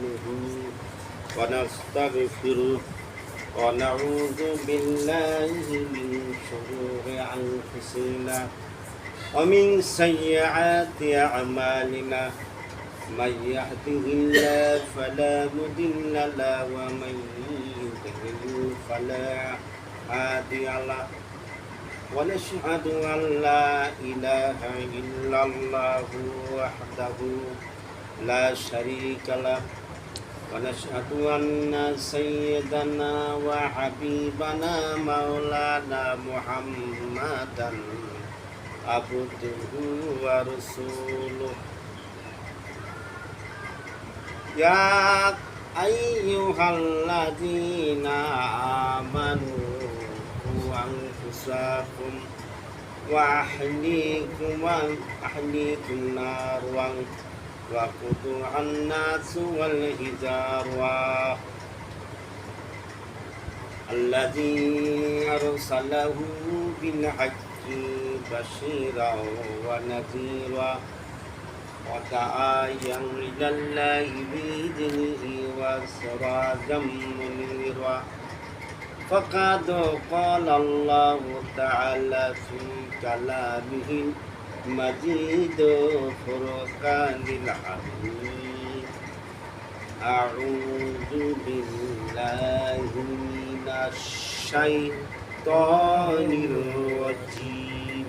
نستعينه ونستغفره ونعوذ بالله من شرور أنفسنا ومن سيئات أعمالنا من يهده الله فلا مضل له ومن يضلل فلا هادي له ونشهد أن لا إله إلا الله وحده لا شريك له ونشهد أن سيدنا وحبيبنا مولانا محمدا عبده ورسوله يا أيها الذين آمنوا قوا أنفسكم وأهليكم نارا وقودها الناس والحجارة الذي أرسله بالحق بشيرا ونذيرا وداعيا إلى الله بإذنه وسراجا منيرا فقد قال الله تعالى في كلامه المجيد فرقان الحميد أعوذ بالله من الشيطان الرجيم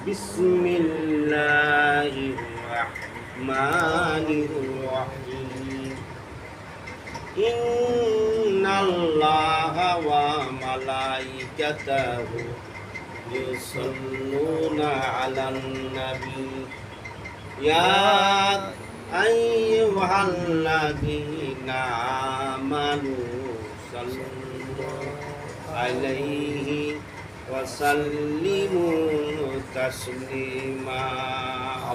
بسم الله الرحمن الرحيم إن الله وملائكته يصلون على النبي يا أيها الذين آمنوا صلوا عليه وسلموا تسليما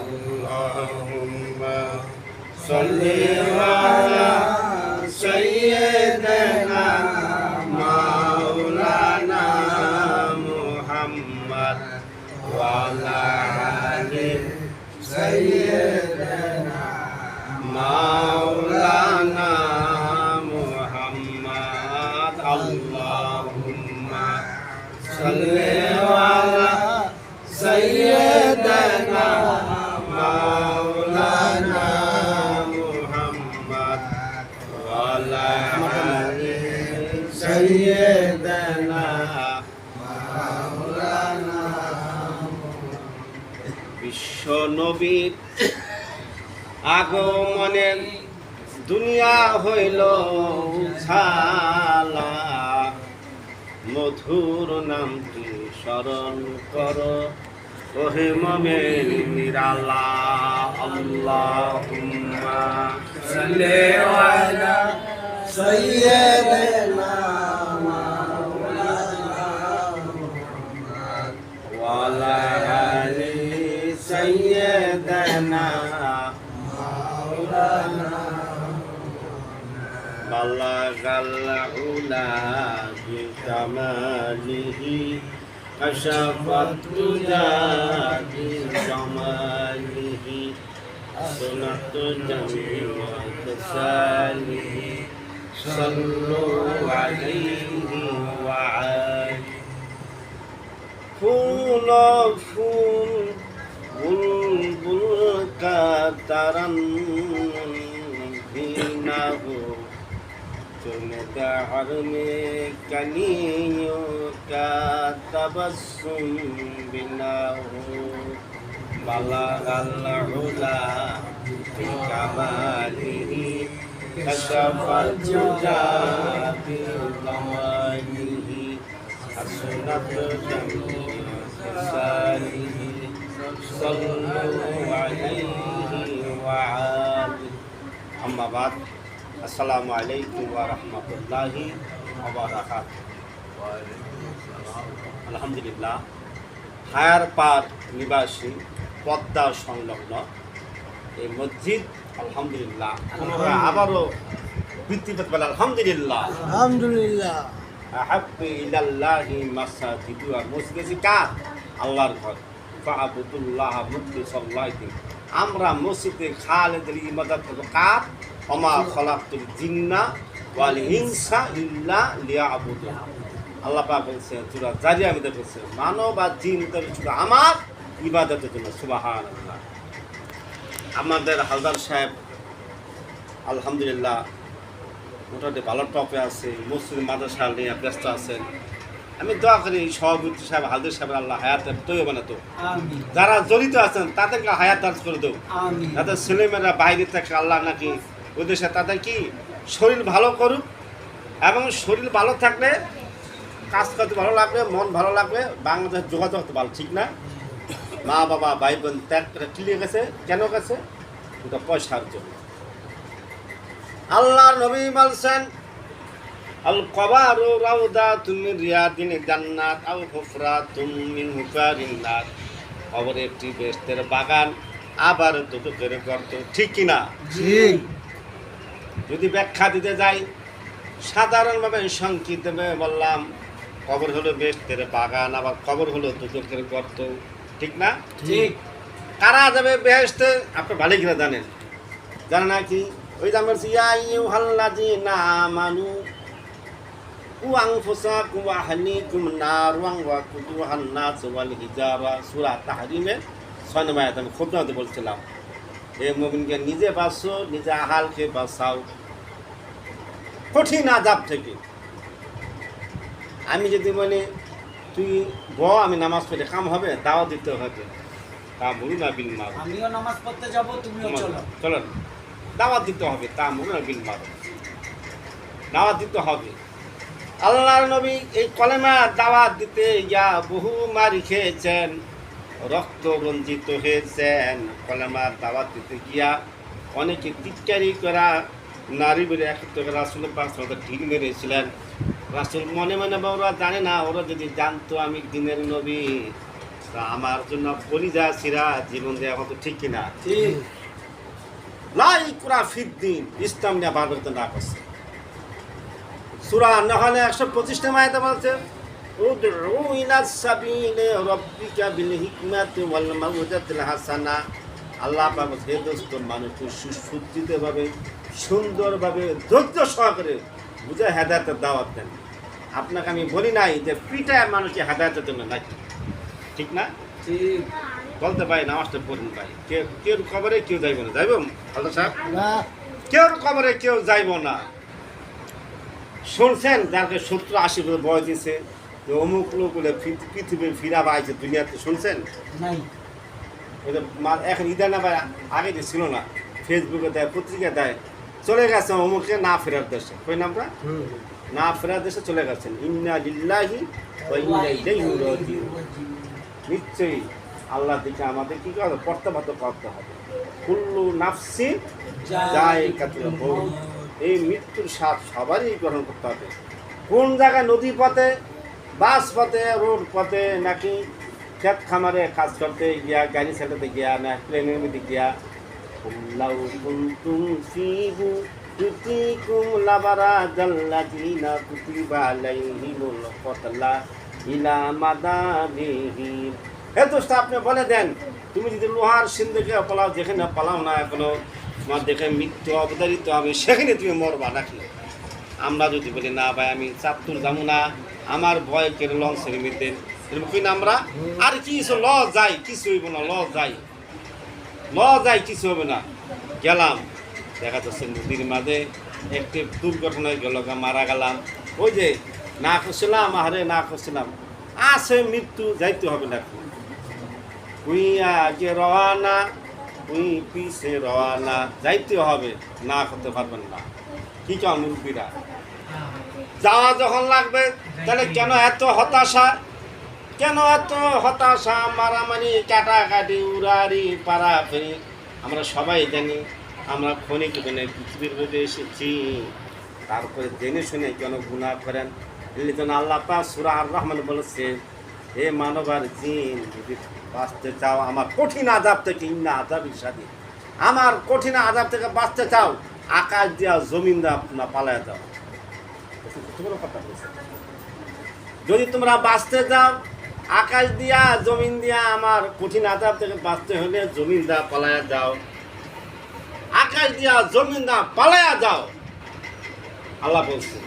اللهم صل على سيدنا مولانا محمد وعلى آل سيدنا مولانا محمد اللهم صل على سيدنا مولانا محمد وعلى آل سيدنا مولانا বিশ্ব নবীর আগমনে দুনিয়া হইল উছালা মধুর নামটি স্মরণ কর ওহে মোমেন নিরালা আল্লাহুম্মা সাল্লি আলা সাইয়্যিদিনা মাওলানা মুহাম্মদ ওয়া আলা আলি সাইয়্যিদিনা মাওলানা বালাগাল উলা بكماله كشف الدجى بجماله صنعت جميع خصاله صلوا عليه وعلى فول فول بلبل كترنبينه तुम दहर में कलियों का तबस्सुम बिना हो बलगल उला बिकमालिही कशफल जुजा बिकमालिही हसनत जमीअ खसालिही सल्लल्लाहु अलैहि व आलिहि अम्मा बाद আসসালামু আলাইকুম ওয়া রাহমাতুল্লাহি ওয়া বারাকাতুহু। আলহামদুলিল্লাহ, হায়ার পার্ক নিবাসী পদ্মা সংলগ্ন এই মসজিদ আলহামদুলিল্লাহ আমরা আবারও বৃত্তি পেতে পারলাম। আলহামদুলিল্লাহ আলহামদুলিল্লাহ। আহাব্বু ইলাল্লাহি মাসাজিদু, মসজিদ কার? আল্লাহর ঘর। ফাআবুদুল্লাহ মুখলিসাল্লাহি, আমরা মসজিদে খালেদের ইবাদত করব কার? ওমা খলাকতুল জিন্না ওয়াল ইনসা ইল্লা লিয়াবুদুন। আল্লাহ পাক বলছেন সূরা জারিয়ার মধ্যে বলছেন মানব আর জিন শুধু আমার ইবাদতের জন্য। সুবহানাল্লাহ। আমাদের হালদার সাহেব আলহামদুলিল্লাহ মোটামুটি ভালো টপে আছে, মসজিদ মাদ্রাসা নিয়ে ব্যস্ত আছেন। আমি দোয়া করি সভাপতি সাহেব হালদার সাহেব আল্লাহ হায়াতের তৈরি বানাতো, যারা জড়িত আছেন তাদেরকে হায়াত দান করে দেব, তাদের ছেলেমেয়েরা বাইরে থেকে আল্লাহ নাকি ওদের সাথে তাদের কি শরীর ভালো করুক, এবং শরীর ভালো থাকলে কাজ করতে ভালো লাগবে, মন ভালো লাগবে, বাংলাদেশ যোগাযোগ ভালো, ঠিক না? মা বাবা ভাই বোন ত্যাগ করে কিলিয়ে গেছে, কেন গেছে? ওটা পয়সার জন্য। আল্লাহ নবী বলছেন আল কবারু রাউদাতুম মিন রিয়াদিন জান্নাত আও হুফরাতুম মিন হুফারিন নার। কবর একটি বেহেশতের বাগান, আবার দুটোকের গর্ত, ঠিক কি না? ঠিক। যদি ব্যাখ্যা দিতে যাই সাধারণভাবে সংক্ষিপ্তভাবে বললাম কবর হলো বেহেশতের বাগান, আবার কবর হলো দুটোকের গর্ত, ঠিক না? ঠিক। কারা যাবে বেহেশতে? আপনি ভালো করে জানেন, জানেন না কি? ওই যে আমরা ইয়া আইয়ুহাল্লাযীনা আমানু কু আনফুসাকুম ওয়া আহলিকুম নারান ওয়া কুদুহান নাস ওয়াল হিজারা, সূরা তাহরিমের 6 নম্বর আয়াত আমি খুতবাতে বলছিলাম। হে মুমিনকে নিজে বাঁচো, নিজে আহালকে বাঁচাও কঠিন আযাব থেকে। আমি যদি বলি তুই আমি নামাজ পড়ে কাম হবে, দাওয়াত দিতে হবে, তা বলুন না বিল মারুফ, আমিও নামাজ পড়তে যাব, তুমিও চলো, চলেন দাওয়াত দিতে হবে, তা বলুন না বিল মারুফ, দাওয়াত দিতে হবে। আল্লাহর নবী এই কলেমা দাওয়াত দিতে গিয়া বহু মারি খেয়েছেন, রক্ত রঞ্জিত হয়েছেন। কলেমার দাওয়াত দিতে গিয়া অনেকে টিটকারি করা নারী বেড়ে একত্র করে রাসূলের পাশ ঢিল মেরেছিলেন। রাসূল মনে মনে ওরা জানে না, ওরা যদি জানতো আমি দিনের নবী তা আমার জন্য কলিজা সিরা জীবন দেওয়া হতো, ঠিক কিনা? ঠিক। লা ইকরা ফিদ্দিন, ইসলাম নিয়ে বারবার না করছে। সূরা আন-নাহলে 125 নম্বর আয়াতে বলছে উদউ ইলা সাবিলি রাব্বিকা বিল হিকমাতি ওয়াল মাউযাতিল হাসানা। আল্লাহ পাক হে দোস্ত মানুষকে সুসজ্জিতভাবে সুন্দরভাবে ধৈর্য সহকারে বুঝে হেদায়েতের দাওয়াত দেন। আপনাকে আমি বলি নাই যে পিটায় মানুষকে হেদায়েতের জন্য নাকি, ঠিক না? ঠিক। বলতে পারি নামাজটা পড়ুন ভাই, কেউ কবরে কেউ যাইব না, যাইব আল্লাহ সাহেব? না। কেউ কবরে কেউ যাইব না। শুনছেন যাকে 70-80 বছর বয়স দিয়েছে যে অমুক লোক বলে পৃথিবীর ফিরা পাইছে দুনিয়াতে, শুনছেন? নাই। ওই যে এখন ইদান না ভাই, আগে যে ছিল না, ফেসবুকে দেয়, পত্রিকা দেয়, চলে গেছে অমুকে না ফেরার দেশে, কই নামটা না ফেরার দেশে চলে গেছেন। ইন্না লিল্লাহি ওয়া ইন্না ইলাইহি রাজিউন। নিশ্চয়ই আল্লাহ দিকে আমাদের কি করতে হবে? প্রত্যাবর্ত করতে হবে। কুল্লু নাফসি যায়কাতুল মউত, এই মৃত্যুর স্বাদ সবারই গ্রহণ করতে হবে। কোন জায়গায় নদী পথে, বাস পথে, রোড পথে, নাকি ক্ষেত খামারে কাজ করতে গিয়া, গাড়ি চালাতে গিয়া, না প্লেনের মধ্যে গিয়া, লাউ কুনতুম ফী বুয়ুতিকুম লাবারাজাল্লাযীনা কুতিবা আলাইহিমুল কতলা ইলা মাদাবিহিম। হে দোস্ত আপনি বলে দেন, তুমি যদি লোহার সিন্ধুকে পালাও, যেখানে পালাও না এখনো তোমার দেখে মৃত্যু অবতারিত হবে, সেখানে তুমি মরবা নাকি? আমরা যদি বলি না ভাই আমি চাঁদপুর যাবো না, আমার ভয় কেন লঞ্চের মধ্যে, এরকম না আমরা আর কিছু ল যাই, কিছু হইব না, ল যাই কিছু হবে না। গেলাম, দেখা যাচ্ছে নদীর মাঝে একটি দুর্ঘটনা হয়ে গেল, মারা গেলাম। ওই যে না করছিলাম, আরে না করছিলাম, আছে মৃত্যু, যাইতে হবে নাকি? উই আগে রওয়ানা, উই পিছে রওয়ানা, যাইতে হবে, না করতে পারবেন না। কি কেমন মুরব্বীরা যাওয়া যখন লাগবে, তাহলে কেন এত হতাশা? কেন এত হতাশা, মারামারি, কাটাকাটি, উড়ারি, পাড়াফেরি? আমরা সবাই জানি আমরা ক্ষণিক দিনে পৃথিবীর মধ্যে এসেছি, তারপরে জেনে শুনে কেন গুনাহ করেন? এই জন্য আল্লাহ পাক সূরা আর রহমান বলেছে, হে মানব আর জিন, যদি বাঁচতে চাও আমার কঠিন আযাব থেকে, ইন্না আযাবি শাদীদ, আমার কঠিন আযাব থেকে বাঁচতে চাও, আকাশ দিয়া জমিন দিয়া না পালায় যাও। কথা বলছে, যদি তোমরা বাঁচতে যাও আকাশ দিয়া জমিন দিয়া আমার কঠিন আযাব থেকে বাঁচতে হলে জমিন দা পালায়া যাও, আকাশ দিয়া জমিন দা পালায়া যাও। আল্লাহ বলছে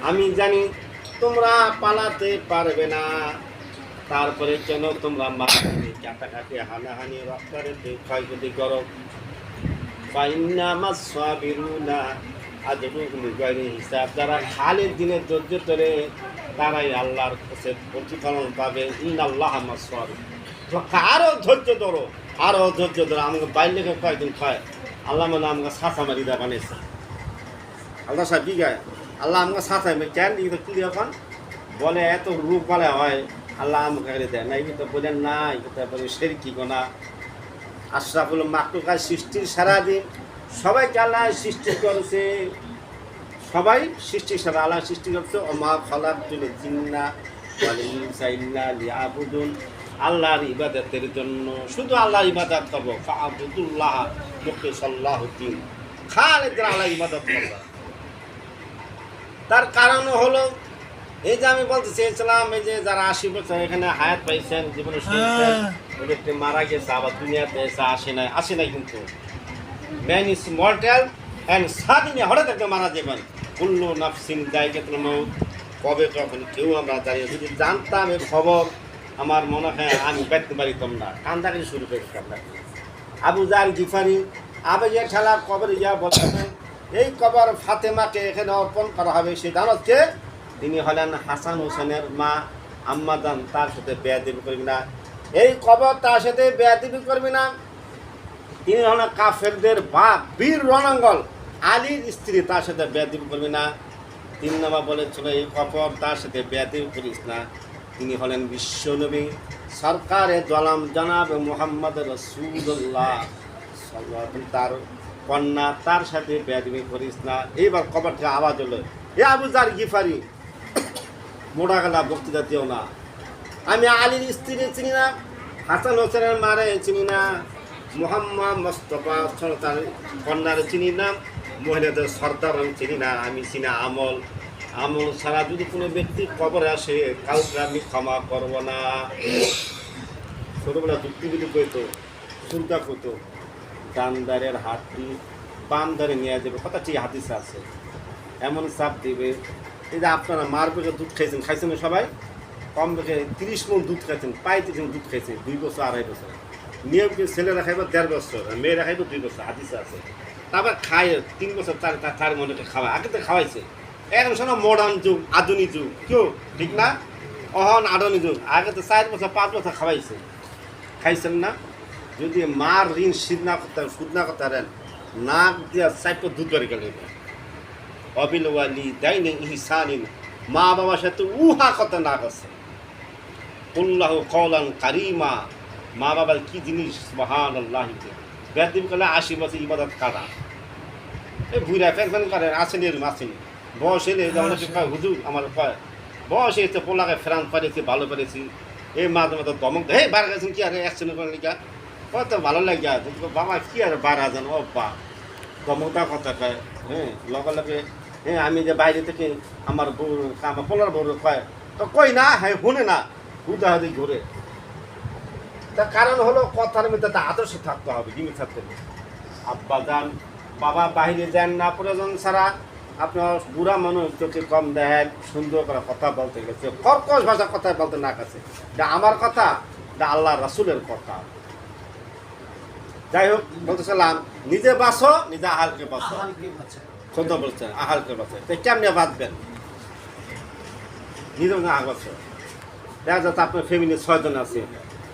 আমি জানি তোমরা পালাতে পারবে না, তারপরে কেন তোমরা মারামারি কাটাকাটি হানাহানি রক্তারতে ক্ষয়ক্ষতি করো। হিসাব যারা খালের দিনে ধৈর্য ধরে তারাই আল্লাহর কাছে প্রতিফলন পাবে। ইন্নাল্লাহ মাসসাবিরিন, আরো ধৈর্য ধরো, আরো ধৈর্য ধরো। আমাকে বাইরে কয়েকদিন খায় আল্লাহ মানে আমাকে সাঁচা মারি দা বানিয়েছে। আল্লাহ সাহেব কি গায় আল্লাহ আমাকে সাঁচাই কেন কি এখন বলে এত রূপ বলে হয় আল্লাহ আমাকে দেয় না, এই তো বলেন না, এই কথা বলে শিরকি গোনা। আশরাফুল মাখলুক সৃষ্টির সারাদিন সবাইকে আল্লাহ সৃষ্টি করেছে, সবাই সৃষ্টি সারা আল্লাহ সৃষ্টি করছে। ওমা খালাকতুল জিন্না ওয়াল ইনসা ইল্লা লিয়াবুদুন, আল্লাহর ইবাদতের জন্য, শুধু আল্লাহর ইবাদত করবো। ফাআবুদুল্লাহ মুখলিসাল্লাহুদ্দিন, খালেদরা আল্লাহ ইবাদত করবা। তার কারণ হলো এই যে আমি বলতে চেয়েছিলাম, এই যে যারা 80 বছর এখানে হায়াত পাইছেন, জীবনে শুনছেন, ওদেরকে মারা গেছে, আবার দুনিয়াতে এসে আসে নাই কিন্তু ম্যান ইজ মর্টাল অ্যান্ড সাদিনে হঠাৎ একটা মারা যাবেন। কুল্লু নাফসিন যায়কাতুল মাউত, কবে কখন কেউ আমরা জানি। যদি জানতাম এই খবর আমার মনে হয় আমি ব্যক্তি পারিতাম না, কান্দাকে শুরু করেছি। আমরা আবু জার গিফারি আবেগে ঠেলা কবরে যা বলতেন, এই কবর ফাতেমাকে এখানে অর্পণ করা হবে। সে দানতকে তিনি হলেন হাসান হোসেনের মা আম্মাদান, তার সাথে বেয়াদবি করবি না। এই কবর তার সাথে বেয়াদবি করবি না। তিনি হলেন কাফেরদের বাপ বীর রণাঙ্গল আলীর স্ত্রী, তার সাথে বেয়াদবি করবি না। 3 নম্বর বলেছিল এই কবর তার সাথে বেয়াদবি করিস না। তিনি হলেন বিশ্বনবী সরকারে দলাম জনাব মুহাম্মদ রাসূলুল্লাহ সাল্লাল্লাহু আলাইহি, তার কন্যা, তার সাথে বেয়াদবি করিস না। এইবার কবর থেকে আওয়াজ হলো, এ আবু জার গিফারি, মোড়া গলা বক্তৃতা দিও না। আমি আলীর স্ত্রী চিনি না, হাসান হোসেনের মারে চিনি না, মোহাম্মদ মোস্তফা তার কন্যারে চিনি না, মহিলাদের সর্দার আমি চিনি না। আমি চিনি আমল, আমল ছাড়া যদি কোনো ব্যক্তি কবরে আসে কাউকে আমি ক্ষমা করব না। ছোটোবেলা যুক্তিবিধি করতো, চিন্তা করতো, ডানদারের হাতটি বাম ধারে নিয়ে যাবে, কথা ঠিক হাদিসে আছে, এমন চাপ দিবে। এই যে আপনারা মার পেটে দুধ খাইছেন, খাইছেন সবাই কম বেশি 30 মণ দুধ খাইছেন, 35 দুধ খাইছে 2 বছর 2.5 বছর। নিয়ম কি ছেলেরা খাইব 1.5 বছর, মেয়েরা খাইব 2 বছর, হাদিসে আছে। তারপর খায় 3 বছর, তার মনে খাওয়া, আগে তো খাওয়াইছে। এখন শোনো মডার্ন যুগ, আধুনিক যুগ, কেউ ঠিক না, অহন আধুনিক যুগ। আগে তো 4 বছর 5 বছর খাওয়াইছে, খাইছেন না? যদি মার ঋণ শোধ না করতে পারেন, নাক দিয়া 4 দুধ বাড়ি গেলে অবিল ওয়ালি দাইনে ইহসানিন, মা বাবার সাথে উহা কথা না করছে। কুল্লাহ কওলান কারিমা, মা বাবার কি জিনিস, সুবহানাল্লাহ। বেদিন করলে 80 বছর ইবাদত কাটা, এই বুড়া ফ্যান করে আসেনি, আসেনি বয়স এলে যেমন কয় হুজুর আমার কয় বয়স এসে পোলাকে ফেরান পারেছি, ভালো পেরেছি। এই মাঝে মাঝে দমক হে বার গেছেন কি আরে অ্যাক্সিডেন্ট করে লিখা কত ভালো লাগে, বাবা কি আর 12 ও বা দমকটা কথা কয়। হ্যাঁ লগে লগে হ্যাঁ আমি যে বাইরে থেকে আমার বউ আমার পোলার বউ কয়, তো কই না, হ্যাঁ শুনে না, হুদা হাদি ঘুরে। তার কারণ হলো কথার মধ্যে একটা আদর্শ থাকতে হবে। জিনিস থাকতে হবে, আব্বা যান বাবা বাহিরে যান না প্রয়োজন ছাড়া। আপনার বুড়া মানুষ চোখে কম দেখেন, সুন্দর করে কথা বলতে গেছে, কর্কশ ভাষা কথা বলতে না কাছে, এটা আমার কথা, এটা আল্লাহ রাসূলের কথা। যাই হোক বলতেছিলাম, নিজে বাঁচো, নিজে আহালকে বাঁচো। সত্য বলছেন, আহালকে বাঁচো। তাই কেমনে বাঁচবেন? নিজে আহাল বাঁচো। দেখা যাচ্ছে আপনার ফ্যামিলি 6 জন আছে,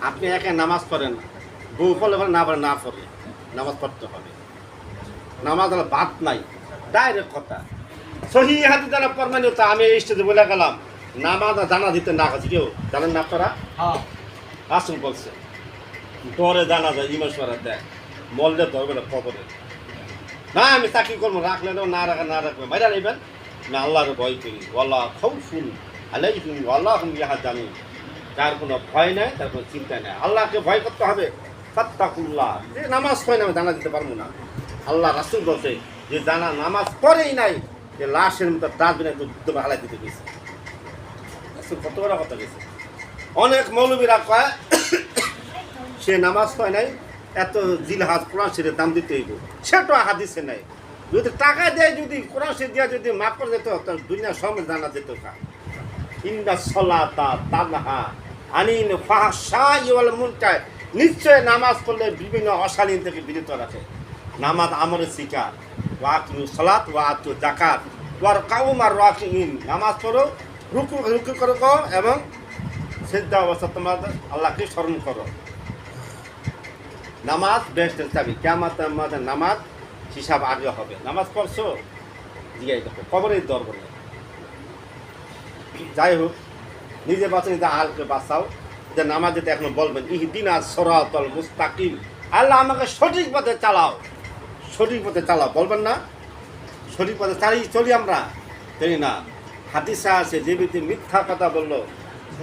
আপনি একা নামাজ পড়েন, বউ পড়লে না পড়ে, না পড়ে নামাজ পড়তে হবে। নামাজ হলো বাদ নাই, ডাইরেক্ট কথা। সহি হাদিস দ্বারা প্রমাণিত। আমি এই স্টেজে বলে গেলাম, নামাজ জানা দিতে না কাছে কেউ জানেন না আপনারা? রাসূল বলছে ডরে জানা যায়, ইমাম সাহেব দেয় মললে ধরবে না কবরে। না আমি চাকরি করবো, রাখলে না রাখবে বাইরে নেবেন না, আল্লাহর ভয় করি। ওয়াল্লাহ খাউফুন আলাইহিম ওয়াল্লাহুম ইয়াহজানুন, তার কোনো ভয় নাই, তার কোনো চিন্তা নেই। আল্লাহকে ভয় করতে হবে, ফাত্তাকুল্লাহ। যে নামাজ পড়ে না আমি জানা দিতে পারবো না। আল্লাহ রাসূল বলছে যে জানা নামাজ পড়েই নাই, যে লাশের মতো ডাস্টবিনে যুদ্ধ হালাই দিতে গেছে। কত বড় কথা গেছে। অনেক মৌলবীরা কয় সে নামাজ পড়ে নাই, এত জিলহাজ কোরআন শরীফের দাম দিতে হইব, সেটা হাদিসে নাই। যদি টাকা দেয়, যদি কোরআন শরীফ দিয়া যদি মাফ করে দিত, তার দুনিয়া সঙ্গে জানা যেত। ইন্না সলাতা তানহা আনিল ফাহশাই ওয়াল মুনকার, নিশ্চয় নামাজ পড়লে বিভিন্ন অশালীন থেকে বিরত রাখে। নামাজ আমলের শিকার। ওয়াকিমু সলাত ওয়া আতু যাকাত ওয়ার কাউমার রাকিইন, নামাজ পড়ো, রুকু রুকু করো এবং সিজদা অবস্থা তোমরা আল্লাহকে স্মরণ করো। নামাজ বেহেশতের চাবি। কিয়ামতের মাঠে নামাজ হিসাব আগে হবে। নামাজ পড়ছো জিজ্ঞাসা দেখো, কবরের দরবার নেই। যাই হোক, নিজে বাঁচো, নিজে আলকে বাঁচাও। যে নামাজ যেতে এখন বলবেন ইহদিনা সিরাতাল মুস্তাকিম, আল্লাহ আমাকে সঠিক পথে চালাও, সঠিক পথে চালাও বলবেন না? সঠিক পথে চলি আমরা, তাই না? হাদিসে আছে যে ব্যক্তি মিথ্যা কথা বললো,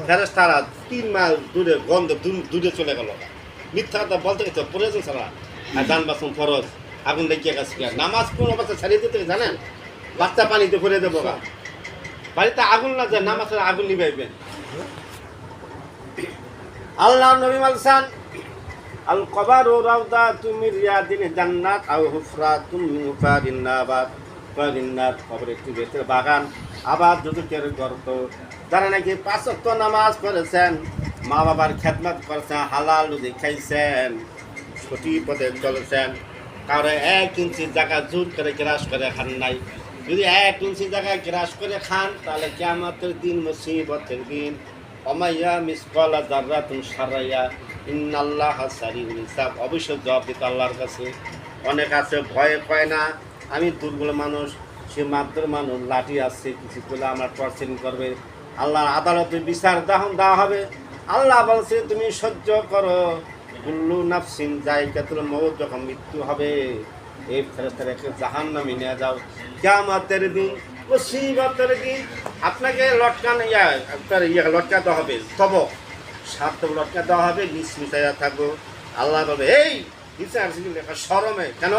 ফেরেশতারা 3 মাইল দূরে গন্ধ দূরে চলে গেল। মিথ্যা কথা বলতে গেছে প্রয়োজন ছাড়া। আর যান বাসন ফরজ, আগুন লেগে গেছে। নামাজ কোন অবস্থা ছাড়িয়ে দিতে জানেন? বাচ্চা পানিতে ভরে দেবো গা, বাড়িতে আগুন না যায়, নামাজের আগুন নিবাইবেন। আল্লাহ নবী বলছেন আল কবারু রাউদাতুম মিন রিয়াদিল জান্নাত আও হুফরাতুম মিন হুফারিন নাবাত ফারিন্নার, কবর একটি বেতের বাগান, আবার যুবকের গর্ত। যারা নাকি 5 ওয়াক্ত নামাজ পড়েছেন, মা বাবার খেদমত করেছেন, হালাল রুজি খাইছেন, সঠিক পথে চলেছেন, কারো 1 ইঞ্চি জায়গা জোর করে গ্রাস করে খান নাই। যদি 1 ইঞ্চি জায়গায় গ্রাস করে খান, তাহলে কিয়ামতের দিন, মুসিবতের দিন, অমাইয়া মিসকালা যাররাতুন শাররাইয়া ইন্নাল্লাহা সারিউল হিসাব, অবশ্যই জবাব দিতে আল্লাহর কাছে। অনেক আছে ভয়ে কয় না, আমি দুর্বল মানুষ, সে মাত্র মানুষ, লাঠি আসছে, কিছু করলে আমার টর্চারিং করবে, আল্লাহর আদালতে বিচার দেওয়া হবে। আল্লাহ বলছে তুমি সহ্য করো, কুল্লু নাফসিন যায়কাতুল মউত, যখন মৃত্যু হবে এই ফেরেশতাকে জাহান্নামে নিয়ে যাও। কিয়ামতের দিন, মুসিবতের দিন, আপনাকে লটকানো লটকা দেওয়া হবে, তবে 7 লটকা দেওয়া হবে, নিচমিচাইয়া থাকবো। আল্লাহ বলবে এই নিচে আসছি লেখা শরমে কেন,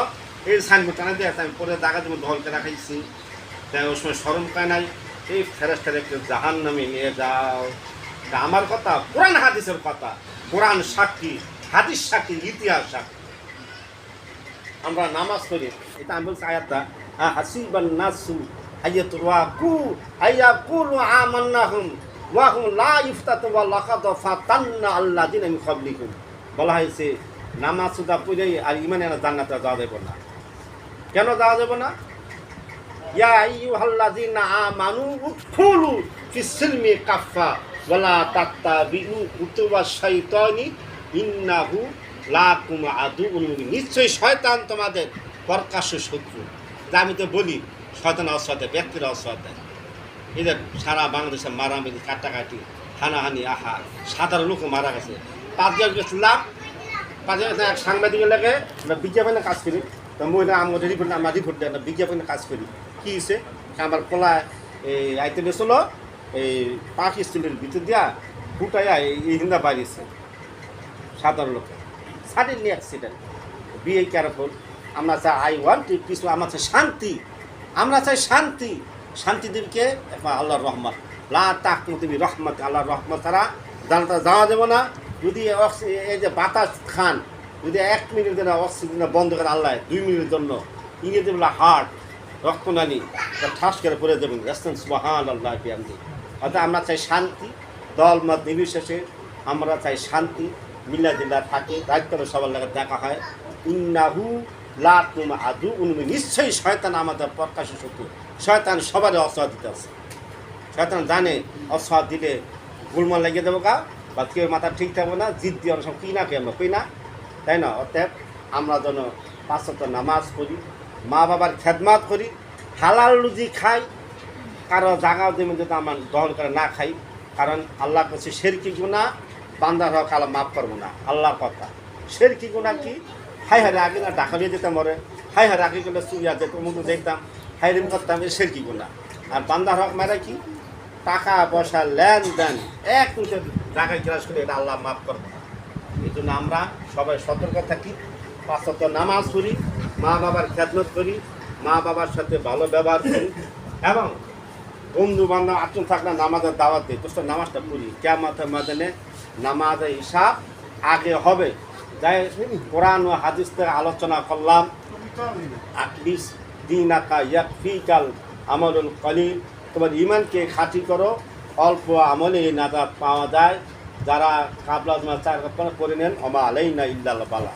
এই সাইনবোর্ড টানা দিয়ে আছে, আমি পরে দাগা তুমি ঢলকে রাখাইছি, তাই ওই সময় শরম পায় নাই। এই ফেরেশতাকে জাহান্নামে নিয়ে যাও। তা আমার কথা কোরআন হাদিসের কথা, কোরআন সাক্ষী, হাদিস সাক্ষী, ইতিহাস সাক্ষী। আমরা নামাজ পড়ি, এটা আমি বলছি আয়াতটা, হাসিবান নাসু আইয়াতুরাকু আইয়াকুলু আমান্নাহুম ওয়া হুম লা ইফতাতু ওয়া লাকাদ ফাতান্না আল্লাযিনা মিন ক্বাবলিকুম। বলা হয়েছে নামাজ সুদা পড়েই আর ইমানের জান্নাতে যাওয়া যাবে না। কেন যাওয়া যাবে না? ইয়া আইয়ুহাল্লাযিনা আমানু উদখুলু ফিস সিলমি কাফা ওয়ালা তাত্তাবিউ খুতুওয়াশ শাইতানি ইন্নাহু লাকুম আদুউন মুবিন, নিশ্চয়ই শয়তান তোমাদের প্রকাশ্য শত্রু। যা আমি তো বলি, শয়তান অসৎ, ব্যক্তির অসৎ। এদের সারা বাংলাদেশে মারামারি, কাটাকাটি, হানাহানি, আহা, সাধারণ লোক মারা গেছে। 5 জন গেছিলাম, 5 জন এক সাংবাদিক লাগে, আমরা বিজ্ঞাপনে কাজ করি, তো মহিলা আমাদের রিপোর্ট, আমরা রিপোর্ট দেয় না, বিজ্ঞাপনে কাজ করি। কী হয়েছে, আমার পোলা এই আইতে গেছিলো, এই পাখি স্টুলের ভিতর দিয়া ফুটাইয়া এই হিন্দা বাড়িয়েছে সাধারণ লোকে। Suddenly accident. Be careful. আমরা চাই আই ওয়ান্ট টু পিস, আমরা চাই শান্তি, আমরা চাই শান্তি। শান্তি দিবকে আল্লাহর রহমত, লা তাকনুতু মির রহমত, আল্লাহর রহমত ছাড়া জান্নাতে যাওয়া যাবে না। যদি এই যে বাতাস খান, যদি 1 মিনিট জন্য অক্সিজেন বন্ধ করে আল্লাহ 2 মিনিটের জন্য, ইংরেজি বলে হার্ট, রক্তনালী ঠাস করে পড়ে যাবেন, রাস্তান সুবহানাল্লাহ বিহামদি। অর্থাৎ আমরা চাই শান্তি, দলমত নির্বিশেষে আমরা চাই শান্তি, মিলাজিল্লা থাকে, দায়িত্ব সবার লাগে দেখা হয়। ইন্নাহু লাকুম আদুউন মুবিন, নিশ্চয়ই শয়তান আমাদের প্রকাশ্য শত্রু। শয়তান সবারই অসহায় দিতে আছে। শয়তান জানে অসহায় দিলে গোলমাল লাগিয়ে দেবো গা, বা কেউ মাথা ঠিক থাকবো না, জিদ দিয়ে অনেক সময় কী না আমরা কই না, তাই না? অর্থাৎ আমরা যেন 5 ওয়াক্ত নামাজ পড়ি, মা বাবার খেদমাত করি, হালাল রুজি খাই, কারো জাগা জমি যদি আমার দহন করে না খাই। কারণ আল্লাহ কাছে শিরকি গুনাহ, বান্দার হক আল্লাহ মাফ করবো না, আল্লাহর কথা। শিরকি গুনাহ কি? হাই হারে আগে না ঢাকা দিয়ে যেতাম, মরে হাই হারে আগে গেলে চুরিয়া যেত, মুখে দেখতাম, হাইরিম করতাম, শিরকি গুনাহ। আর বান্দার হক মেরে কি? টাকা পয়সা লেনদেন 1 মিনিটের জায়গায় গ্রাস করে, এটা আল্লাহ মাফ করবো না। এই জন্য আমরা সবাই সতর্ক থাকি, 5 ওয়াক্ত নামাজ পড়ি, মা বাবার খেদমত করি, মা বাবার সাথে ভালো ব্যবহার করি, এবং বন্ধু বান্ধব আত্ম থাকলে নামাজের দাওয়াত দিই, তো নামাজটা পড়ি। কিয়ামতের ময়দানে নামাজের হিসাব আগে হবে। যাই কোরআন ও হাদিস থেকে আলোচনা করলাম। আখলিস দীনাকা ইয়াকফিকাল আমালুল কলিল, তোমার ইমানকে খাঁটি করো, অল্প আমলে নাজাত পাওয়া যায়। যারা কাবলা 4 করে নেন, ওমা আলাইনা ইল্লাল বালা।